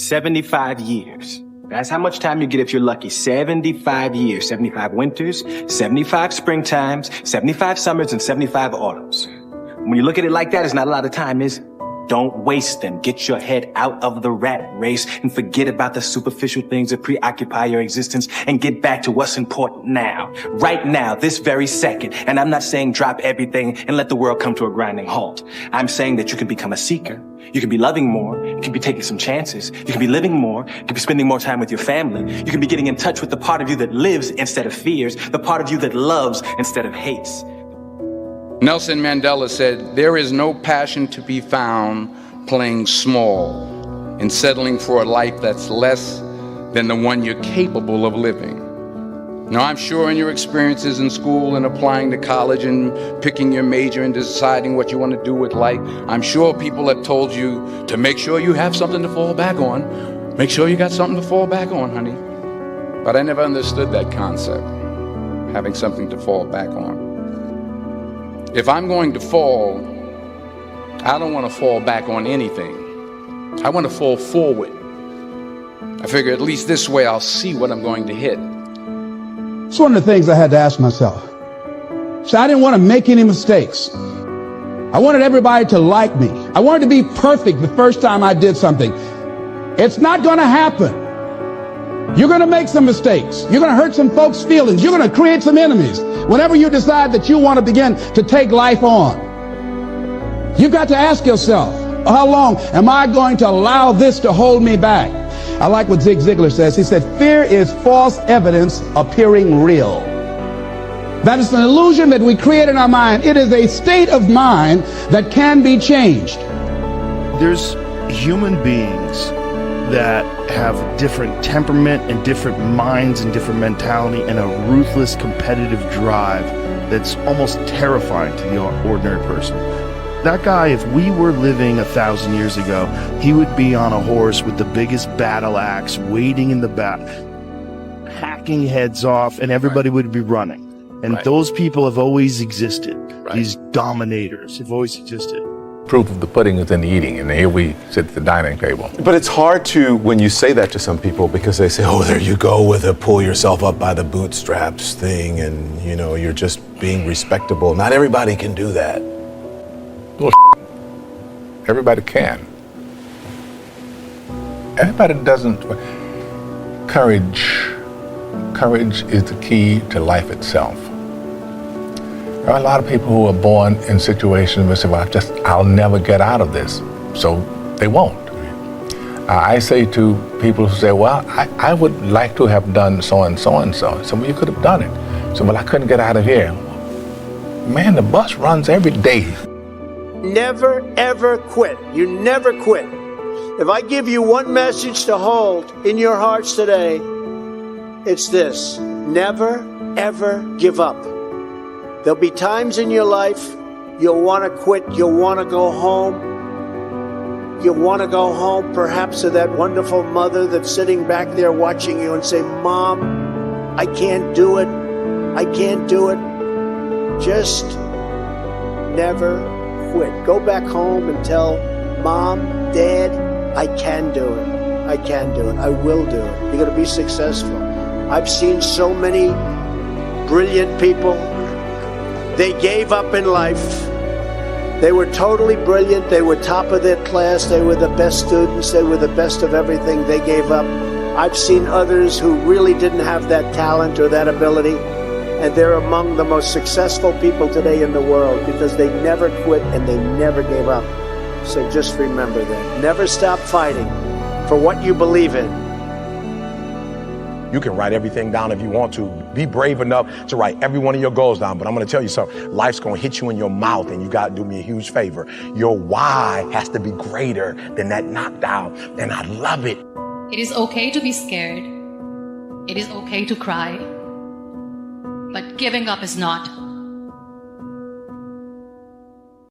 75 years. That's how much time you get if you're lucky. 75 years, 75 winters, 75 springtimes, 75 summers, and 75 autumns. When you look at it like that, it's not a lot of time, is it? Don't waste them. Get your head out of the rat race and forget about the superficial things that preoccupy your existence and get back to what's important now. Right now, this very second. And I'm not saying drop everything and let the world come to a grinding halt. I'm saying that you can become a seeker. You can be loving more. You can be taking some chances. You can be living more. You can be spending more time with your family. You can be getting in touch with the part of you that lives instead of fears, the part of you that loves instead of hates. Nelson Mandela said, "There is no passion to be found playing small and settling for a life that's less than the one you're capable of living." Now, I'm sure in your experiences in school and applying to college and picking your major and deciding what you want to do with life, I'm sure people have told you to make sure you have something to fall back on. Make sure you got something to fall back on, honey. But I never understood that concept, having something to fall back on. If I'm going to fall, I don't want to fall back on anything. I want to fall forward. I figure at least this way I'll see what I'm going to hit. It's one of the things I had to ask myself. So I didn't want to make any mistakes. I wanted everybody to like me. I wanted to be perfect the first time I did something. It's not going to happen. You're going to make some mistakes. You're going to hurt some folks' feelings. You're going to create some enemies. Whenever you decide that you want to begin to take life on, you've got to ask yourself, how long am I going to allow this to hold me back? I like what Zig Ziglar says. He said, fear is false evidence appearing real. That is an illusion that we create in our mind. It is a state of mind that can be changed. There's human beings that have different temperament and different minds and different mentality and a ruthless competitive drive that's almost terrifying to the ordinary person. That guy, if we were living 1,000 years ago, he would be on a horse with the biggest battle axe, waiting in the back, hacking heads off, and everybody would be running. And those people have always existed. These dominators have always existed. Proof of the pudding is in the eating, and here we sit at the dining table. But it's hard to, when you say that to some people, because they say, oh, there you go with a pull yourself up by the bootstraps thing, and, you know, you're just being respectable. Not everybody can do that. Well, everybody can. Everybody doesn't. Courage is the key to life itself. There are a lot of people who are born in situations where they say, well, I'll never get out of this. So they won't. I say to people who say, well, I would like to have done so and so and so. So, well, you could have done it. So, well, I couldn't get out of here. Man, the bus runs every day. Never, ever quit. You never quit. If I give you one message to hold in your hearts today, it's this: never, ever give up. There'll be times in your life you'll want to quit, you'll want to go home. You'll want to go home perhaps to that wonderful mother that's sitting back there watching you and say, Mom, I can't do it. I can't do it. Just never quit. Go back home and tell Mom, Dad, I can do it. I can do it. I will do it. You're going to be successful. I've seen so many brilliant people. They gave up in life. They were totally brilliant. They were top of their class. They were the best students. They were the best of everything. They gave up. I've seen others who really didn't have that talent or that ability, and they're among the most successful people today in the world because they never quit and they never gave up. So just remember that. Never stop fighting for what you believe in. You can write everything down if you want to. Be brave enough to write every one of your goals down. But I'm going to tell you something. Life's going to hit you in your mouth, and you got to do me a huge favor. Your why has to be greater than that knockdown. And I love it. It is okay to be scared. It is okay to cry. But giving up is not.